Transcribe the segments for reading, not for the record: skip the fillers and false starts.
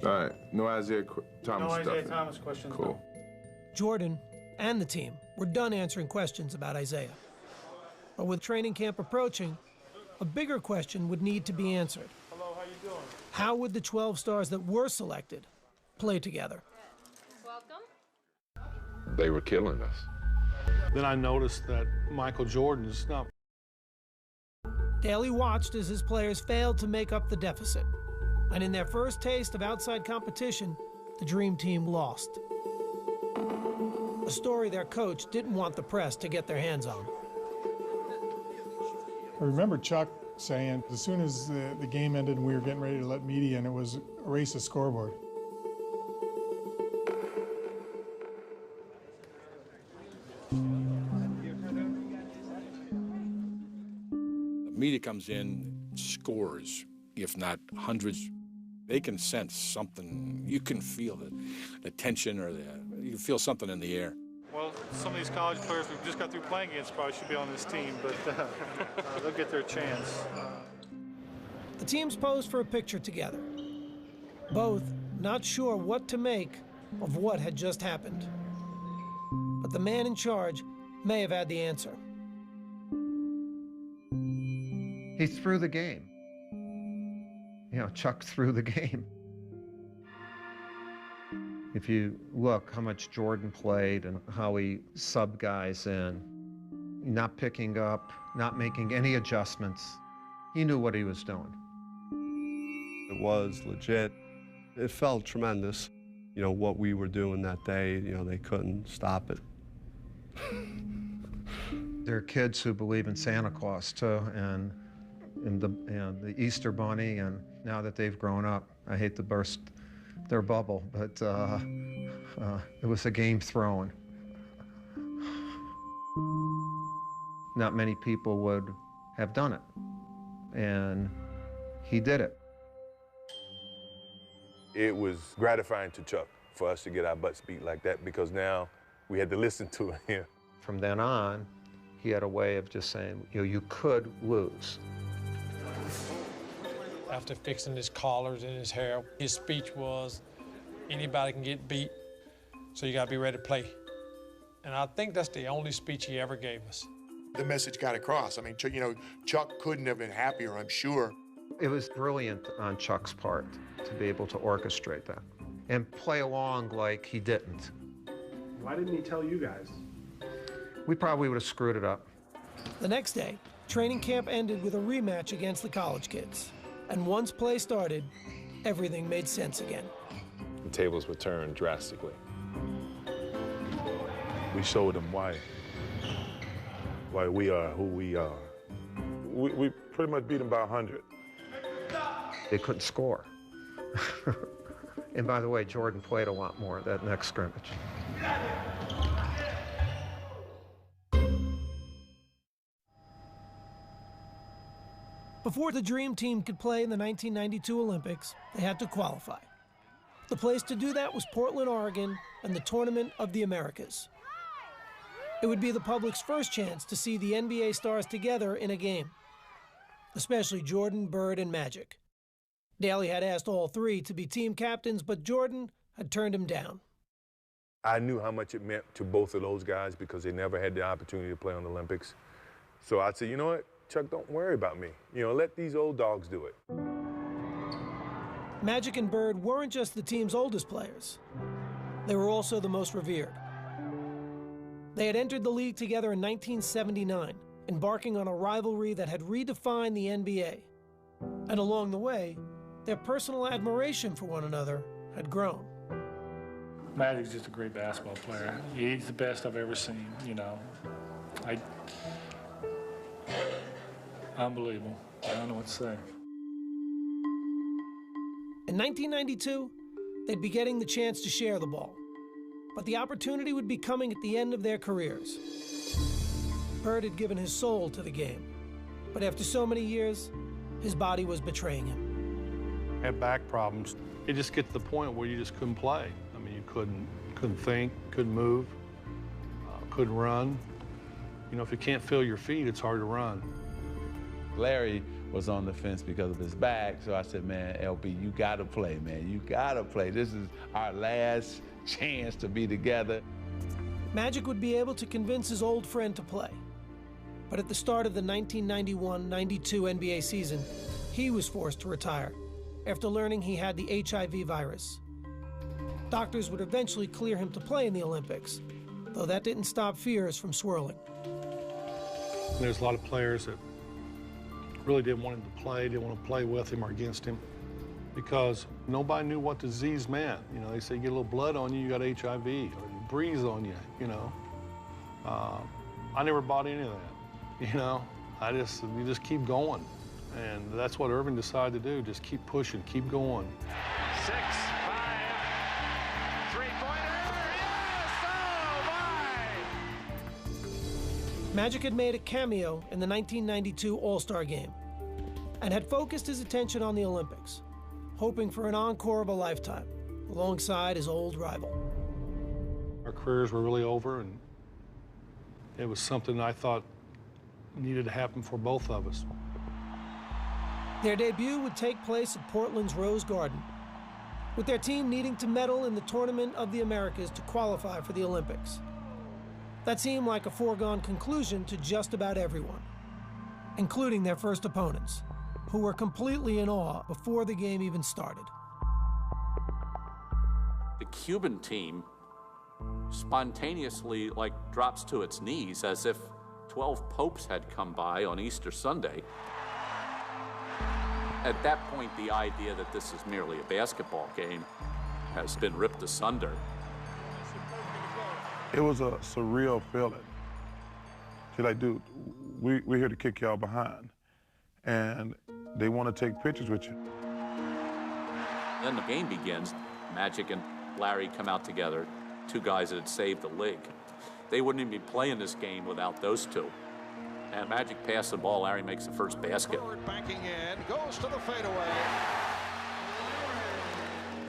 All right, no Isaiah Thomas stuff. No Isaiah Thomas questions. Cool. No. Jordan and the team were done answering questions about Isaiah. But with training camp approaching, a bigger question would need to be answered. Hello, how you doing? How would the 12 stars that were selected play together? Welcome. They were killing us. Then I noticed that Micheal Jordan's not. Daly watched as his players failed to make up the deficit. And in their first taste of outside competition, the Dream Team lost. A story their coach didn't want the press to get their hands on. I remember Chuck saying, as soon as the game ended and we were getting ready to let media in, it was erase the scoreboard. Media comes in, scores, if not hundreds. They can sense something. You can feel the tension, or you can feel something in the air. Well, some of these college players we've just got through playing against probably should be on this team, but they'll get their chance. The teams posed for a picture together, both not sure what to make of what had just happened. But the man in charge may have had the answer. He threw the game. You know, Chuck threw the game. If you look how much Jordan played and how he subbed guys in, not picking up, not making any adjustments, he knew what he was doing. It was legit. It felt tremendous. You know, what we were doing that day, you know, they couldn't stop it. There are kids who believe in Santa Claus too, and the Easter Bunny, and now that they've grown up, I hate to burst their bubble, but it was a game thrown. Not many people would have done it, and he did it. It was gratifying to Chuck for us to get our butts beat like that, because now we had to listen to him. From then on, he had a way of just saying, you know, you could lose. After fixing his collars and his hair, his speech was, anybody can get beat, so you gotta be ready to play. And I think that's the only speech he ever gave us. The message got across. I mean, you know, Chuck couldn't have been happier, I'm sure. It was brilliant on Chuck's part to be able to orchestrate that and play along like he didn't. Why didn't he tell you guys? We probably would have screwed it up. The next day, training camp ended with a rematch against the college kids. And once play started, everything made sense again. The tables were turned drastically. We showed them why we are who we are. We pretty much beat them by 100. They couldn't score. And by the way, Jordan played a lot more that next scrimmage. Before the Dream Team could play in the 1992 Olympics, they had to qualify. The place to do that was Portland, Oregon, and the Tournament of the Americas. It would be the public's first chance to see the NBA stars together in a game, especially Jordan, Bird, and Magic. Daly had asked all three to be team captains, but Jordan had turned him down. I knew how much it meant to both of those guys because they never had the opportunity to play on the Olympics. So I said, you know what, Chuck, don't worry about me. You know, let these old dogs do it. Magic and Bird weren't just the team's oldest players. They were also the most revered. They had entered the league together in 1979, embarking on a rivalry that had redefined the NBA. And along the way, their personal admiration for one another had grown. Magic's just a great basketball player. He's the best I've ever seen, you know. Unbelievable. I don't know what to say. In 1992, they'd be getting the chance to share the ball. But the opportunity would be coming at the end of their careers. Bird had given his soul to the game. But after so many years, his body was betraying him. Had back problems. It just get to the point where you just couldn't play. I mean, you couldn't think, couldn't move, couldn't run. You know, if you can't feel your feet, it's hard to run. Larry was on the fence because of his back. So I said, man, LB, you gotta play, man. You gotta play. This is our last chance to be together. Magic would be able to convince his old friend to play. But at the start of the 1991-92 NBA season, he was forced to retire after learning he had the HIV virus. Doctors would eventually clear him to play in the Olympics, though that didn't stop fears from swirling. There's a lot of players that really didn't want him to play, didn't want to play with him or against him, because nobody knew what disease meant. You know, they say you get a little blood on you, you got HIV, or you breathe on you, you know. I never bought any of that, you know. You just keep going. And that's what Irving decided to do, just keep pushing, keep going. 6, 5, three-pointer, yes, oh my! Magic had made a cameo in the 1992 All-Star Game and had focused his attention on the Olympics, hoping for an encore of a lifetime alongside his old rival. Our careers were really over, and it was something I thought needed to happen for both of us. Their debut would take place at Portland's Rose Garden, with their team needing to medal in the Tournament of the Americas to qualify for the Olympics. That seemed like a foregone conclusion to just about everyone, including their first opponents, who were completely in awe before the game even started. The Cuban team spontaneously drops to its knees as if 12 popes had come by on Easter Sunday. At that point, the idea that this is merely a basketball game has been ripped asunder. It was a surreal feeling. She's like, dude, we're here to kick y'all behind. And they want to take pictures with you. Then the game begins. Magic and Larry come out together, two guys that had saved the league. They wouldn't even be playing this game without those two. And Magic passed the ball. Larry makes the first basket. Bird banking in, goes to the fadeaway.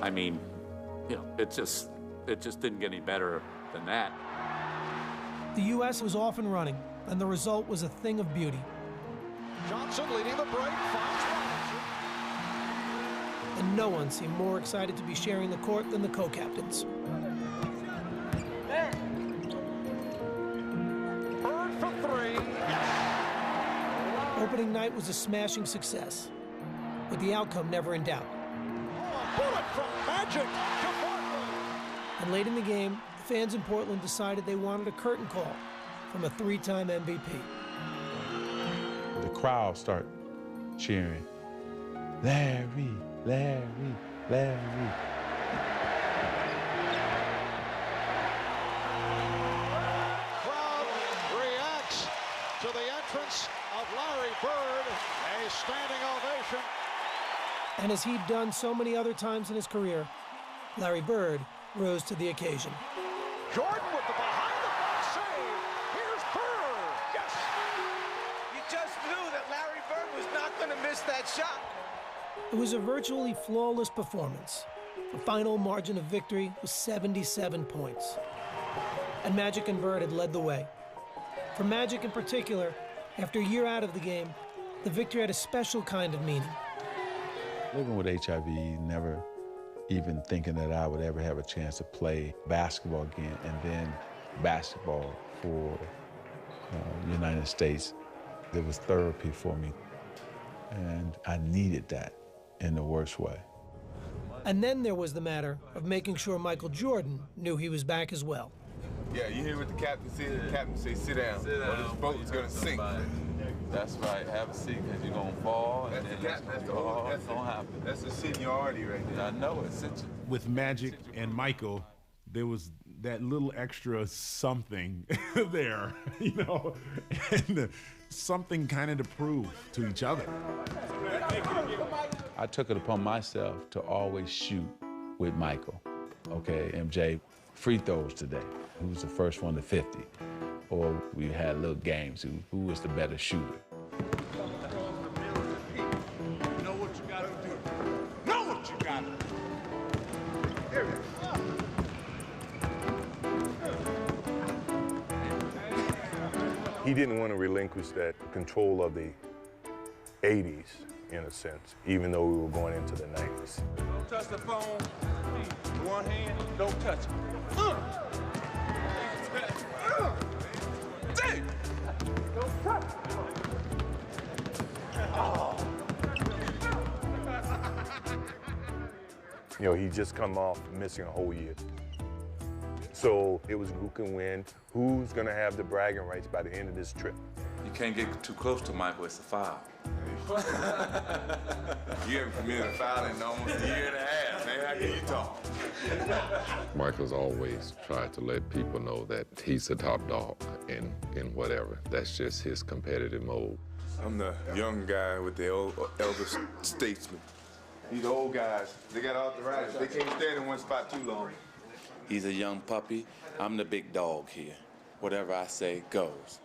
I mean, you know, it just didn't get any better than that. The U.S. was off and running, and the result was a thing of beauty. Johnson leading the break, finds Robinson. And no one seemed more excited to be sharing the court than the co-captains. There. Bird for three. Opening night was a smashing success, with the outcome never in doubt. Oh, a bullet from Magic to Portland. And late in the game, the fans in Portland decided they wanted a curtain call from a three-time MVP. The crowd start cheering, Larry, Larry, Larry. Crowd reacts to the entrance of Larry Bird, a standing ovation. And as he'd done so many other times in his career, Larry Bird rose to the occasion. Jordan with the behind-the-back save. Here's Bird. Yes. You just knew that Larry Bird was not going to miss that shot. It was a virtually flawless performance. The final margin of victory was 77 points. And Magic and Bird had led the way. For Magic in particular, after a year out of the game, the victory had a special kind of meaning. Living with HIV, never even thinking that I would ever have a chance to play basketball again, and then basketball for the United States. It was therapy for me, and I needed that in the worst way. And then there was the matter of making sure Micheal Jordan knew he was back as well. Yeah, you hear what the captain said? The captain say, sit down, or this boat is gonna sink. That's right, have a seat, because you're gonna fall, and then it's gonna happen. That's the seniority right there. I know it. With Magic and Micheal, there was that little extra something there, you know, and something kind of to prove to each other. I took it upon myself to always shoot with Micheal. Okay, MJ, free throws today. Who was the first one to 50? Or we had little games, who was the better shooter? Know what you gotta do. Know what you gotta do. Here we go. He didn't want to relinquish that control of 80s, in a sense, even though we were going into the 90s. Don't touch the phone. One hand, don't touch it. Dang! Don't touch it. You know, he just come off missing a whole year. So it was who can win, who's gonna have the bragging rights by the end of this trip. You can't get too close to Michael, it's a foul. You haven't committed a foul in almost a year and a half, man. How can you talk? Michael's always tried to let people know that he's the top dog in whatever. That's just his competitive mode. I'm the young guy with the elder statesman. These old guys, they got arthritis. They can't stand in one spot too long. He's a young puppy. I'm the big dog here. Whatever I say goes.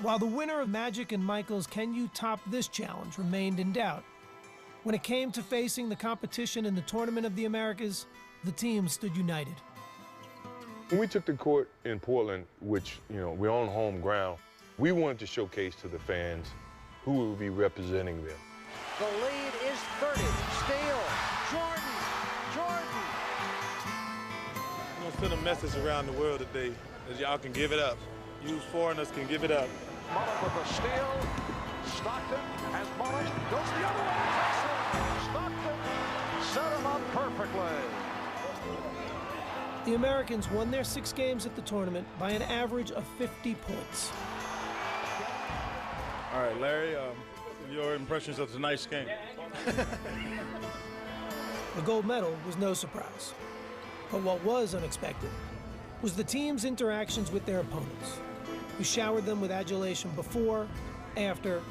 While the winner of Magic and Michael's Can You Top This challenge remained in doubt, when it came to facing the competition in the Tournament of the Americas, the team stood united. When we took the court in Portland, which, you know, we're on home ground, we wanted to showcase to the fans who would be representing them. The lead is 30. Steele. Jordan. I'm gonna send a message around the world today that y'all can give it up. You foreigners can give it up. Mullen with the steal. Stockton has Mullen. Goes the other way. Stockton set him up perfectly. The Americans won their 6 games at the tournament by an average of 50 points. All right, Larry, your impressions of tonight's game. The gold medal was no surprise. But what was unexpected was the team's interactions with their opponents, who showered them with adulation before, after,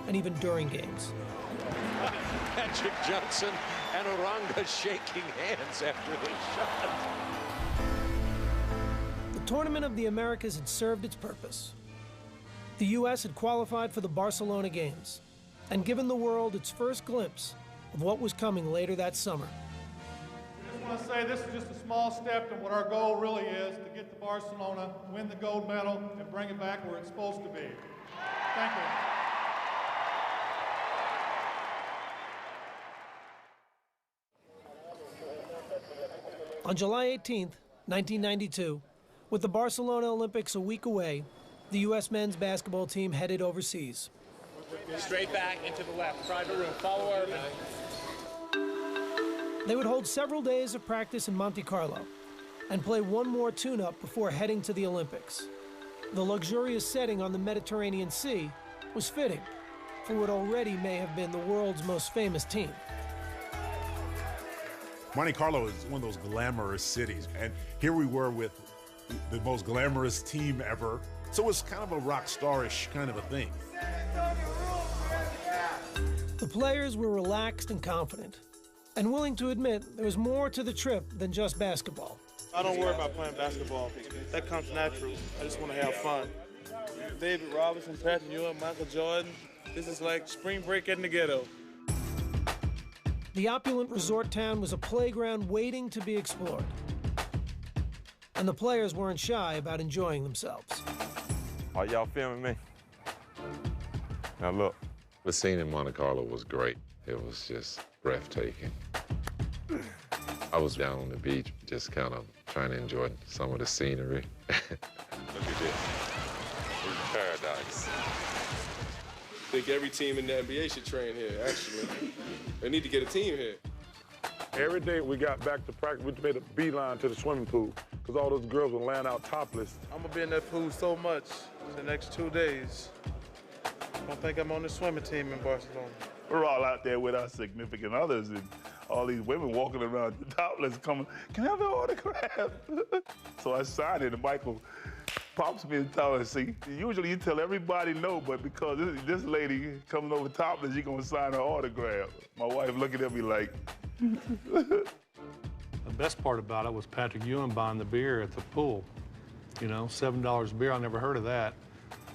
and even during games. Patrick Johnson and Oranga shaking hands after his shot. The Tournament of the Americas had served its purpose. The U.S. had qualified for the Barcelona Games and given the world its first glimpse of what was coming later that summer. I just want to say this is just a small step to what our goal really is, to get to Barcelona, win the gold medal, and bring it back where it's supposed to be. Thank you. On July 18th, 1992, with the Barcelona Olympics a week away, the U.S. men's basketball team headed overseas. Straight back into the left, private room, follow Irving. They would hold several days of practice in Monte Carlo and play one more tune-up before heading to the Olympics. The luxurious setting on the Mediterranean Sea was fitting for what already may have been the world's most famous team. Monte Carlo is one of those glamorous cities, and here we were with the most glamorous team ever. So it's kind of a rock star-ish kind of a thing. The players were relaxed and confident, and willing to admit there was more to the trip than just basketball. I don't worry about playing basketball. That comes natural. I just want to have fun. David Robinson, Patrick Ewing, Micheal Jordan. This is like spring break in the ghetto. The opulent resort town was a playground waiting to be explored. And the players weren't shy about enjoying themselves. Are y'all filming me? Now look. The scene in Monte Carlo was great. It was just breathtaking. I was down on the beach, just kind of trying to enjoy some of the scenery. Look at this. It's paradise. I think every team in the NBA should train here, actually. They need to get a team here. Every day we got back to practice, we made a beeline to the swimming pool because all those girls were laying out topless. I'm gonna be in that pool so much the next 2 days. I don't think I'm on the swimming team in Barcelona. We're all out there with our significant others and all these women walking around topless coming, can I have an autograph? So I signed it and Michael pops me and tells me, see, usually you tell everybody no, but because this lady coming over topless, you're gonna sign her autograph. My wife looking at me like. The best part about it was Patrick Ewing buying the beer at the pool. You know, $7 a beer, I never heard of that.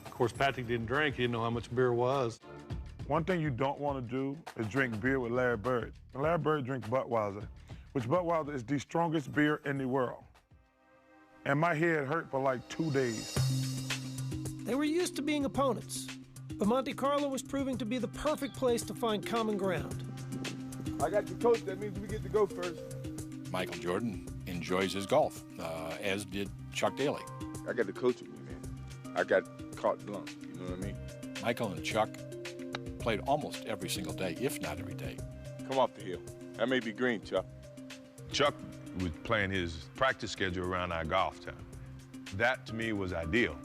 Of course, Patrick didn't drink, he didn't know how much beer was. One thing you don't want to do is drink beer with Larry Bird. And Larry Bird drinks Budweiser, which Budweiser is the strongest beer in the world. And my head hurt for like 2 days. They were used to being opponents, But Monte Carlo was proving to be the perfect place to find common ground. I got the coach, that means we get to go first. Micheal Jordan enjoys his golf, as did Chuck Daly. I got the coach with me, man. I got carte blanche, you know what I mean? Micheal and Chuck played almost every single day, if not every day. Come off the hill. That may be green, Chuck. Chuck was playing his practice schedule around our golf time. That, to me, was ideal.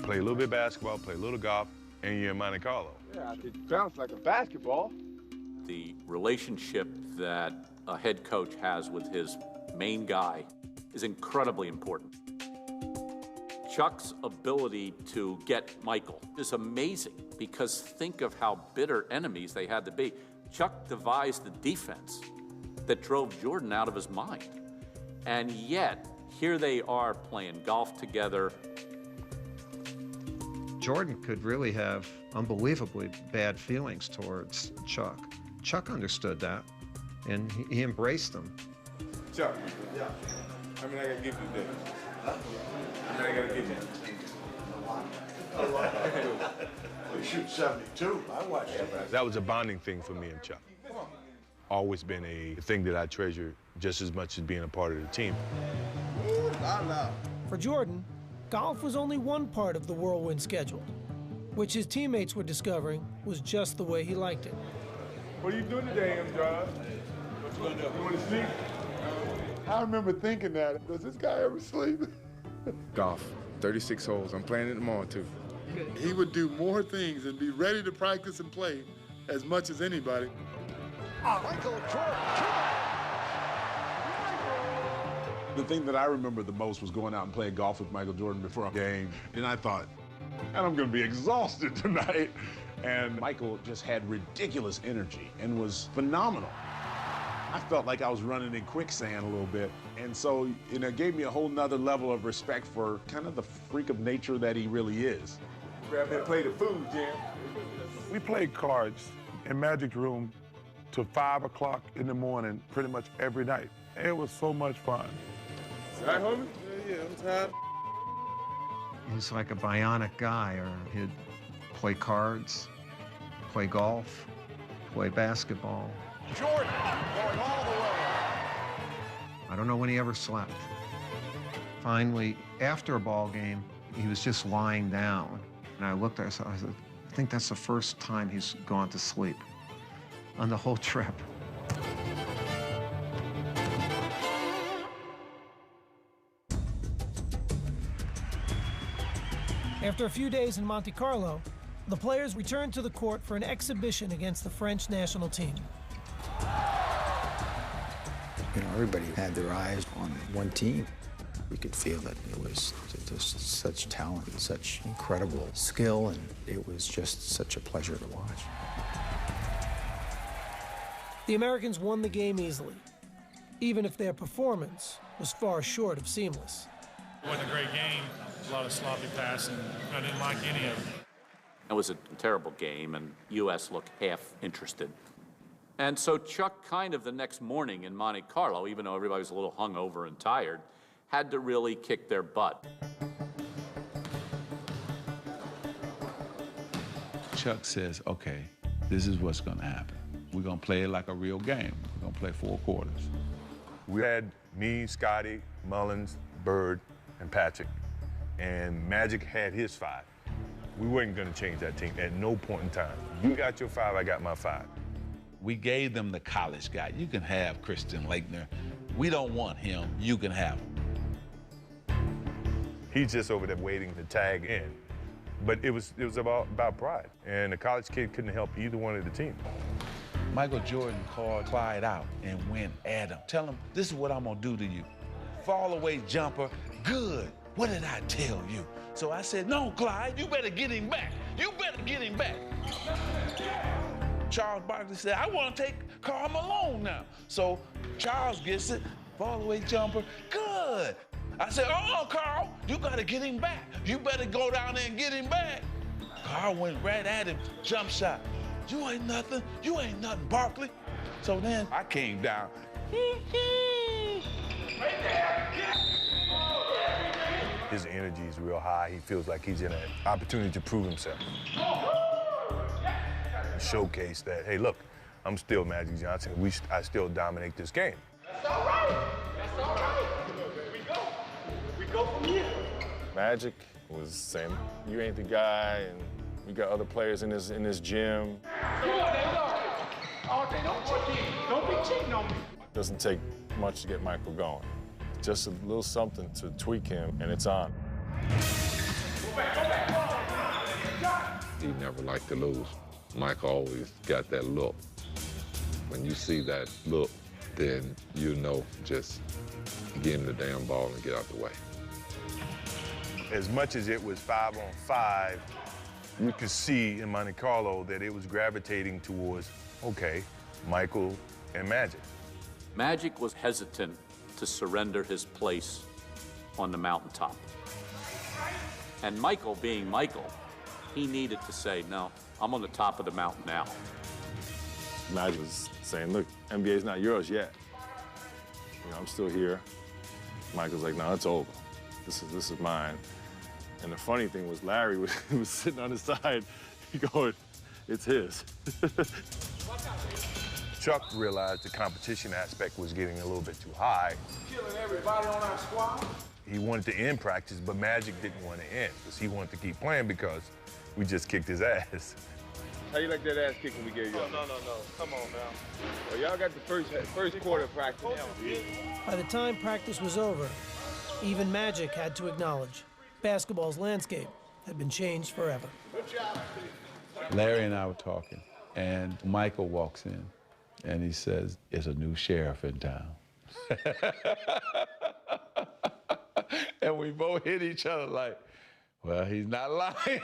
Play a little bit of basketball, play a little golf, and you're in Monte Carlo. Yeah, it bounce like a basketball. The relationship that a head coach has with his main guy is incredibly important. Chuck's ability to get Micheal is amazing because think of how bitter enemies they had to be. Chuck devised the defense that drove Jordan out of his mind. And yet, here they are playing golf together. Jordan could really have unbelievably bad feelings towards Chuck. Chuck understood that, and he embraced them. Chuck, yeah. I mean, I gotta give you that. Huh? I mean, I gotta give you that. We shoot 72. I watched that. That was a bonding thing for me and Chuck. Always been a thing that I treasure just as much as being a part of the team. For Jordan, golf was only one part of the whirlwind schedule, which his teammates were discovering was just the way he liked it. What are you doing today, Amstrad? What you gonna do? You want to sleep? I remember thinking that. Does this guy ever sleep? Golf, 36 holes. I'm playing it tomorrow, too. He would do more things and be ready to practice and play as much as anybody. Micheal Jordan. The thing that I remember the most was going out and playing golf with Micheal Jordan before a game. And I thought, man, I'm going to be exhausted tonight. And Micheal just had ridiculous energy and was phenomenal. I felt like I was running in quicksand a little bit. And so, it gave me a whole nother level of respect for kind of the freak of nature that he really is. Grab and play the food, Jim. We played cards in Magic's room till 5 o'clock in the morning pretty much every night. It was so much fun. Right, homie? Yeah, I'm tired. He's like a bionic guy, or he'd play cards, play golf, play basketball. Jordan going all the way. I don't know when he ever slept. Finally, after a ball game, he was just lying down. And I looked at him, I said, I think that's the first time he's gone to sleep on the whole trip. After a few days in Monte Carlo, the players returned to the court for an exhibition against the French national team. Everybody had their eyes on one team. We could feel that it was just such talent, such incredible skill, and it was just such a pleasure to watch. The Americans won the game easily, even if their performance was far short of seamless. It wasn't a great game. A lot of sloppy passing. I didn't like any of it. It was a terrible game, and U.S. looked half interested. And so Chuck kind of the next morning in Monte Carlo, even though everybody was a little hungover and tired, had to really kick their butt. Chuck says, okay, this is what's going to happen. We're going to play it like a real game. We're going to play 4 quarters. We had me, Scotty, Mullins, Bird, and Patrick. And Magic had his 5. We weren't going to change that team at no point in time. You got your 5, I got my 5. We gave them the college guy. You can have Christian Laettner. We don't want him. You can have him. He's just over there waiting to tag in. But it was about pride. And the college kid couldn't help either one of the teams. Micheal Jordan called Clyde out and went at him. Tell him, this is what I'm going to do to you. Fall away jumper, good. What did I tell you? So I said, no, Clyde, you better get him back. You better get him back. Charles Barkley said, I want to take Karl Malone now. So Charles gets it, fall away jumper, good. I said, oh, Karl, you got to get him back. You better go down there and get him back. Karl went right at him, jump shot. You ain't nothing, Barkley. So then I came down. His energy is real high. He feels like he's in an opportunity to prove himself. And showcase that, hey, look, I'm still Magic Johnson. I still dominate this game. That's all right. That's all right. We go from here. Magic was saying, you ain't the guy, and we got other players in this gym. Oh, they don't cheat. Don't be cheating on me. Doesn't take much to get Michael going. Just a little something to tweak him, and it's on. He never liked to lose. Mike always got that look. When you see that look, then you know just get him the damn ball and get out the way. As much as it was 5-on-5, you could see in Monte Carlo that it was gravitating towards, okay, Michael and Magic. Magic was hesitant to surrender his place on the mountaintop. And Michael, being Michael, he needed to say, no, I'm on the top of the mountain now. Magic was saying, look, NBA's not yours yet. You know, I'm still here. Michael's like, no, it's over. This is mine. And the funny thing was Larry was sitting on the side going, it's his. Chuck realized the competition aspect was getting a little bit too high. Killing everybody on our squad. He wanted to end practice, but Magic didn't want to end because he wanted to keep playing because we just kicked his ass. How you like that ass kicking we gave you? No. Come on now. Well, y'all got the first quarter of practice. By the time practice was over, even Magic had to acknowledge basketball's landscape had been changed forever. Larry and I were talking, and Michael walks in, and he says, "There's a new sheriff in town." And we both hit each other like, well, he's not lying.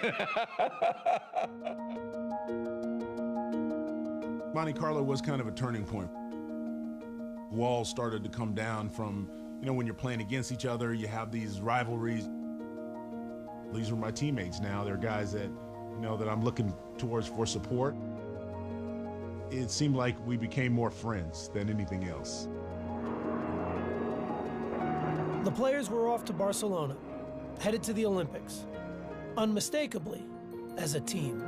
Monte Carlo was kind of a turning point. Walls started to come down from, you know, when you're playing against each other, you have these rivalries. These are my teammates now. They're guys that, you know, that I'm looking towards for support. It seemed like we became more friends than anything else. The players were off to Barcelona, headed to the Olympics, unmistakably as a team.